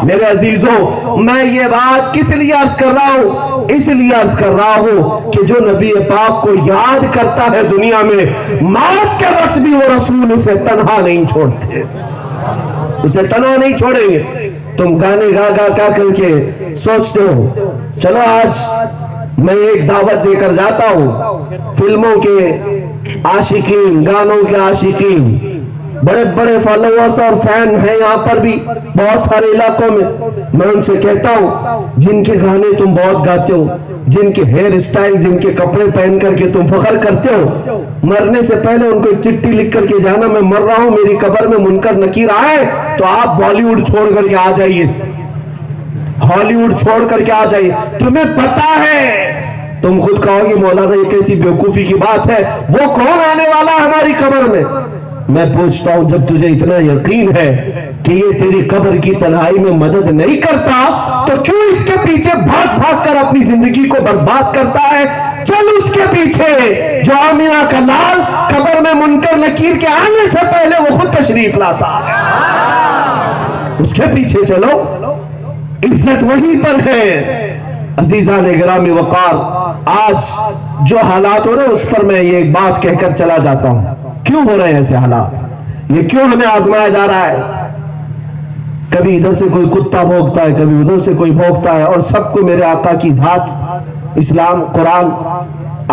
میرے عزیزوں میں یہ بات کس لیے عرض کر رہا ہوں؟ اس لیے عرض کر رہا ہوں کہ جو نبی پاک کو یاد کرتا ہے دنیا میں، موت کے وقت بھی وہ رسول اسے تنہا نہیں چھوڑتے، اسے تنہا نہیں چھوڑیں گے۔ تم گانے گا کر کے سوچتے ہو چلو آج میں ایک دعوت دے کر جاتا ہوں، فلموں کے عاشقین، گانوں کے عاشقین، بڑے بڑے فالوورز اور فین ہیں یہاں پر بھی بہت سارے علاقوں میں ان سے کہتا ہوں جن کے گانے تم بہت گاتے ہو، جن کے ہیئر اسٹائل، جن کے کپڑے پہن کر کے تم فخر کرتے ہو، مرنے سے پہلے ان کو ایک چٹھی لکھ کر کے جانا میں مر رہا ہوں، میری قبر میں منکر نکیر آئے تو آپ بالی ووڈ چھوڑ کر کے آ جائیے، ہالی ووڈ چھوڑ کر کے آ جائیے۔ تمہیں پتا ہے، تم خود کہو گے مولانا یہ کیسی بیوقوفی کی بات ہے، وہ کون آنے والا ہے ہماری قبر میں؟ میں پوچھتا ہوں جب تجھے اتنا یقین ہے کہ یہ تیری قبر کی تنہائی میں مدد نہیں کرتا تو کیوں اس کے پیچھے بھاگ بھاگ کر اپنی زندگی کو برباد کرتا ہے؟ چل اس کے پیچھے جو آمینہ کا لال قبر میں منکر نکیر کے آنے سے پہلے وہ خود تشریف لاتا ہے، اس کے پیچھے چلو، عزت وہیں پر ہے۔ عزیزان گرامی وقار، آج جو حالات ہو رہے ہیں اس پر میں یہ ایک بات کہہ کر چلا جاتا ہوں۔ کیوں ہو رہے ہیں ایسے حالات؟ یہ کیوں ہمیں آزمایا جا رہا ہے؟ کبھی ادھر سے کوئی کتا بھونکتا ہے، کبھی ادھر سے کوئی بھونکتا ہے، اور سب کو میرے آقا کی ذات، اسلام، قرآن۔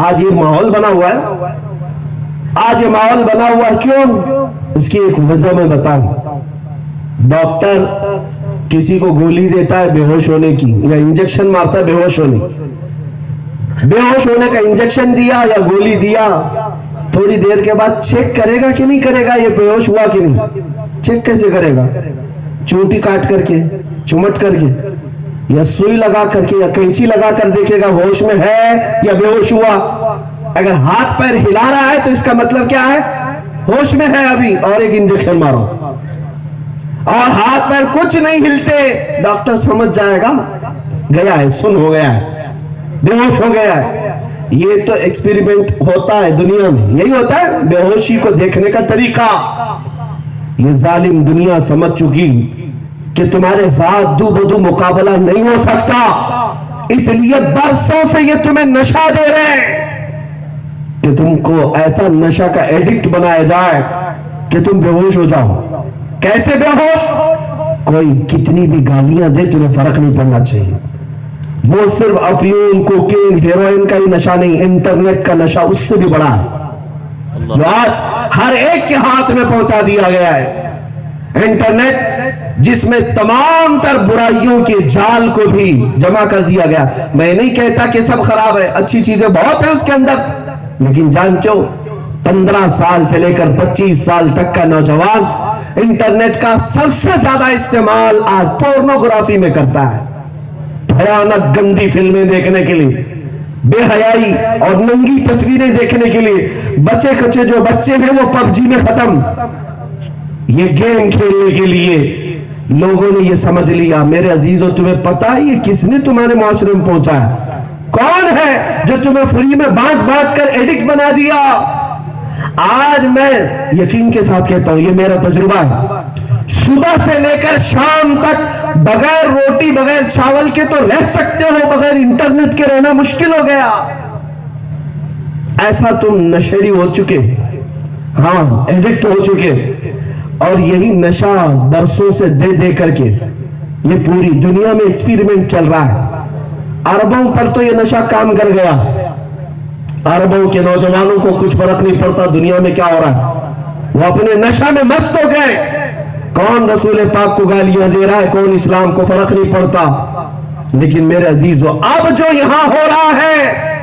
آج یہ ماحول بنا ہوا ہے، آج یہ ماحول بنا ہوا ہے، کیوں؟ اس کی ایک وجہ میں بتاؤں۔ ڈاکٹر کسی کو گولی دیتا ہے بے ہوش ہونے کی، یا انجیکشن مارتا ہے بے ہوش ہونے، بے ہوش ہونے کا انجیکشن دیا یا گولی دیا، تھوڑی دیر کے بعد چیک کرے گا کہ نہیں کرے گا یہ بے ہوش ہوا کہ نہیں؟ چیک کیسے کرے گا؟ چونٹی کاٹ کر کے، چمٹ کر کے، یا سوئی لگا کر کے، یا کینچی لگا کر دیکھے گا ہوش میں ہے یا بے ہوش ہوا۔ اگر ہاتھ پیر ہلا رہا ہے تو اس کا مطلب کیا ہے؟ ہوش میں ہے ابھی، اور ایک انجیکشن مارو۔ اور ہاتھ پیر کچھ نہیں ہلتے، ڈاکٹر سمجھ جائے گا گیا ہے، سن ہو گیا ہے، بے ہوش ہو گیا ہے۔ یہ تو ایکسپیریمنٹ ہوتا ہے دنیا میں، یہی ہوتا ہے بے ہوشی کو دیکھنے کا طریقہ۔ یہ ظالم دنیا سمجھ چکی کہ تمہارے ساتھ دو بدو مقابلہ نہیں ہو سکتا، اس لیے برسوں سے یہ تمہیں نشہ دے رہے ہیں کہ تم کو ایسا نشہ کا ایڈکٹ بنایا جائے کہ تم بے ہوش ہو جاؤ۔ کیسے بے ہوش؟ کوئی کتنی بھی گالیاں دے تمہیں فرق نہیں پڑنا چاہیے۔ وہ صرف افیون، کوکین، ہیروئن کا ہی نشہ نہیں، انٹرنیٹ کا نشہ اس سے بھی بڑا ہے، جو آج ہر ایک کے ہاتھ میں پہنچا دیا گیا ہے۔ انٹرنیٹ جس میں تمام تر برائیوں کے جال کو بھی جمع کر دیا گیا۔ میں نہیں کہتا کہ سب خراب ہے، اچھی چیزیں بہت ہیں اس کے اندر، لیکن جانچو 15 سال سے لے کر 25 سال تک کا نوجوان انٹرنیٹ کا سب سے زیادہ استعمال آج پورنوگرافی میں کرتا ہے، بھیانک گندی فلمیں دیکھنے کے لیے، بے حیائی اور ننگی تصویریں دیکھنے کے لیے۔ بچے کچے جو بچے ہیں وہ پب جی میں ختم، یہ گیم کھیلنے کے لیے لوگوں نے یہ سمجھ لیا۔ میرے عزیزو تمہیں پتا ہے یہ کس نے تمہارے معاشرے میں پہنچا ہے؟ کون ہے جو تمہیں فری میں بانٹ بانٹ کر ایڈکٹ بنا دیا؟ آج میں یقین کے ساتھ کہتا ہوں، یہ میرا تجربہ ہے، صبح سے لے کر شام تک بغیر روٹی بغیر چاول کے تو رہ سکتے ہو، بغیر انٹرنیٹ کے رہنا مشکل ہو گیا۔ ایسا تم نشیڑی ہو چکے، ہاں ایڈکٹ ہو چکے، اور یہی نشہ برسوں سے دے دے کر کے یہ پوری دنیا میں ایکسپیریمنٹ چل رہا ہے۔ عربوں پر تو یہ نشہ کام کر گیا، عربوں کے نوجوانوں کو کچھ فرق نہیں پڑتا دنیا میں کیا ہو رہا ہے، وہ اپنے نشہ میں مست ہو گئے۔ کون رسول پاک کو گالیاں دے رہا ہے، کون اسلام کو، فرق نہیں پڑتا۔ لیکن میرے عزیزو اب جو یہاں ہو رہا ہے،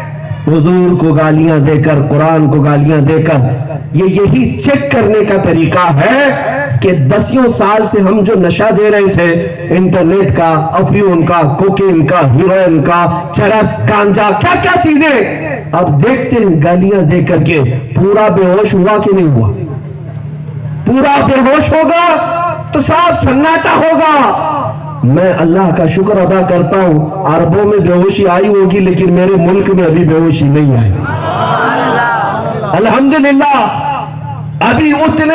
حضور کو گالیاں دے کر، قرآن کو گالیاں دے کر، یہ یہی چیک کرنے کا طریقہ ہے کہ 10 سال سے ہم جو نشہ دے رہے تھے، انٹرنیٹ کا، افیون کا، کوکین کا، ہیروئن کا، چرس، گانجا، کیا کیا چیزیں، اب دیکھتے ہیں گالیاں دے کر کے پورا بے ہوش ہوا کہ نہیں ہوا؟ پورا بے ہوش ہوگا تو صاف سناٹا ہوگا۔ میں اللہ کا شکر ادا کرتا ہوں، عربوں میں بے ہوشی آئی ہوگی لیکن میرے ملک میں ابھی بے ہوشی نہیں آئی، الحمدللہ ابھی اتنے